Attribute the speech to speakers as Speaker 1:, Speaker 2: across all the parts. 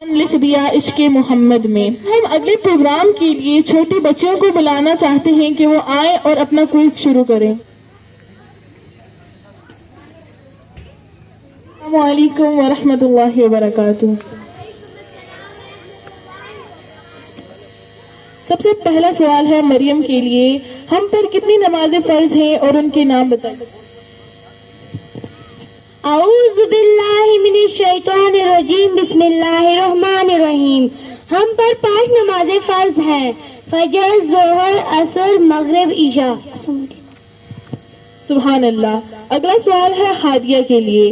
Speaker 1: لکھ دیا عشق محمد میں۔ ہم اگلے پروگرام کے لیے چھوٹے بچوں کو بلانا چاہتے ہیں کہ وہ آئیں اور اپنا کوئز شروع کریں۔ السلام علیکم ورحمۃ اللہ وبرکاتہ۔ سب سے پہلا سوال ہے مریم کے لیے، ہم پر کتنی نمازیں فرض ہیں اور ان کے نام بتائیں۔
Speaker 2: اعوذ باللہ من الشیطان الرجیم، بسم اللہ الرحمن الرحیم۔ ہم پر 5 نمازیں فرض ہیں، فجر، ظہر، عصر، مغرب، عشاء۔
Speaker 1: سبحان اللہ۔ اگلا سوال ہے ہادیہ کے لیے،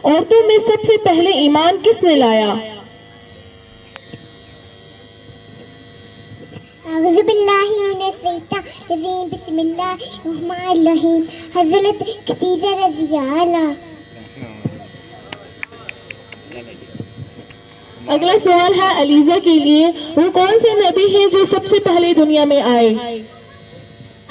Speaker 1: عورتوں میں سب سے پہلے ایمان کس نے لایا؟
Speaker 2: اعوذ باللہ من الشیطان الرجیم، بسم اللہ الرحمن الرحیم۔ حضرت خدیجہ رضی اللہ۔
Speaker 1: اگلا سوال ہے علیزہ کے لیے، وہ کون سے نبی ہیں جو سب سے پہلے دنیا میں آئے؟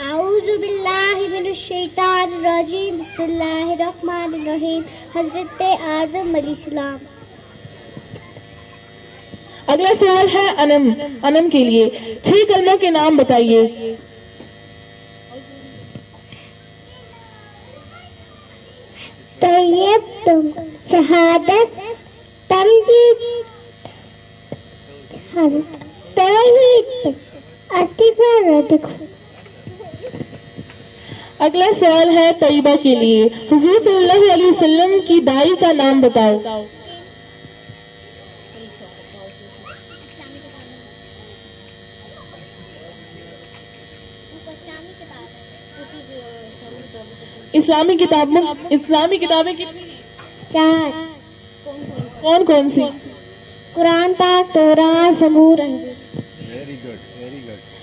Speaker 2: اعوذ باللہ من الشیطان الرجیم، بسم اللہ الرحمن الرحیم۔ حضرت آدم علیہ السلام۔
Speaker 1: اگلا سوال ہے انم کے لیے، 6 کلموں کے نام بتائیے۔
Speaker 2: طیب، شہادت، تمجید، توحید، عطیفہ، رزق۔
Speaker 1: اگلا سوال ہے طیبہ کے لیے، حضور صلی اللہ علیہ وسلم کی دائی کا نام بتاؤ۔ اسلامی کتابیں کتنی؟
Speaker 2: 4۔
Speaker 1: کون کون سی؟
Speaker 2: قرآن پاک، تورات، زبور، انجیل۔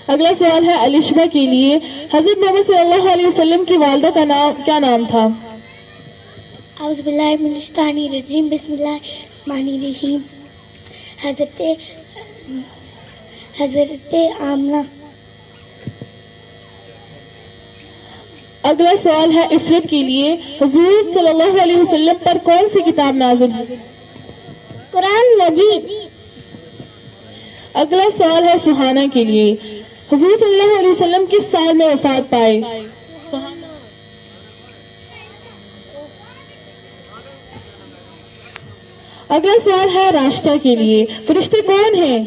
Speaker 1: اگلا سوال ہے الشبہ کے لیے، حضرت محمد صلی اللہ علیہ وسلم کی والدہ کا کیا نام تھا؟
Speaker 2: اعوذ باللہ من الشیطان الرجیم، بسم اللہ الرحمن الرحیم۔ حضرت آمنہ۔
Speaker 1: اگلا سوال ہے عفرت کے لیے، حضور صلی اللہ علیہ وسلم پر کون سی کتاب نازل ہوئی؟
Speaker 2: قرآن مجید۔
Speaker 1: اگلا سوال ہے سہانہ کے لیے، حضور صلی اللہ علیہ وسلم کس سال میں وفات پائے؟ اگلا سوال ہے راشدہ کے لیے، فرشتے کون ہیں؟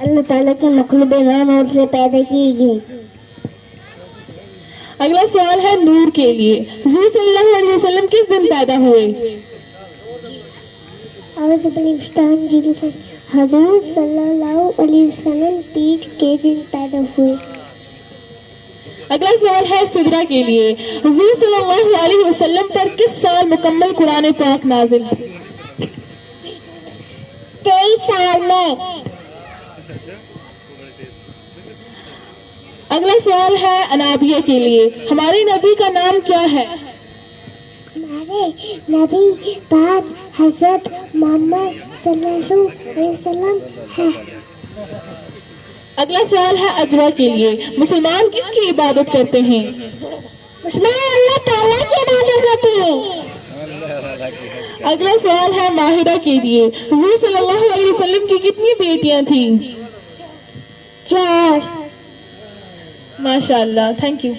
Speaker 2: اللہ تعالیٰ کی مخلوق نور سے پیدا کی گئی۔
Speaker 1: اگلا سوال ہے نور کے لیے، حضور صلی اللہ علیہ وسلم کس دن پیدا ہوئے؟
Speaker 2: اعوذ باللہ من الشیطان الرجیم، حضور صلی اللہ علیہ وسلم تیج کے دن پیدا ہوئے۔
Speaker 1: اگلا سوال ہے سدرہ کے لیے، حضور صلی اللہ علیہ وسلم پر کس سال مکمل قرآن پاک نازل؟
Speaker 2: 23 سال میں۔
Speaker 1: اگلا سوال ہے انابیہ کے لیے، ہمارے نبی کا نام کیا ہے؟
Speaker 2: ہمارے نبی پاک حضرت محمد صلی اللہ علیہ وسلم ہے۔
Speaker 1: اگلا سوال ہے اجوا کے لیے، مسلمان کس کی عبادت کرتے ہیں؟
Speaker 2: مسلمان اللہ تعالیٰ کی عبادت کرتے ہیں۔
Speaker 1: اگلا سوال ہے ماہرہ کے لیے، حضور صلی اللہ علیہ وسلم کی کتنی بیٹیاں تھیں؟
Speaker 2: 4۔
Speaker 1: ماشاء اللہ، تھینک یو۔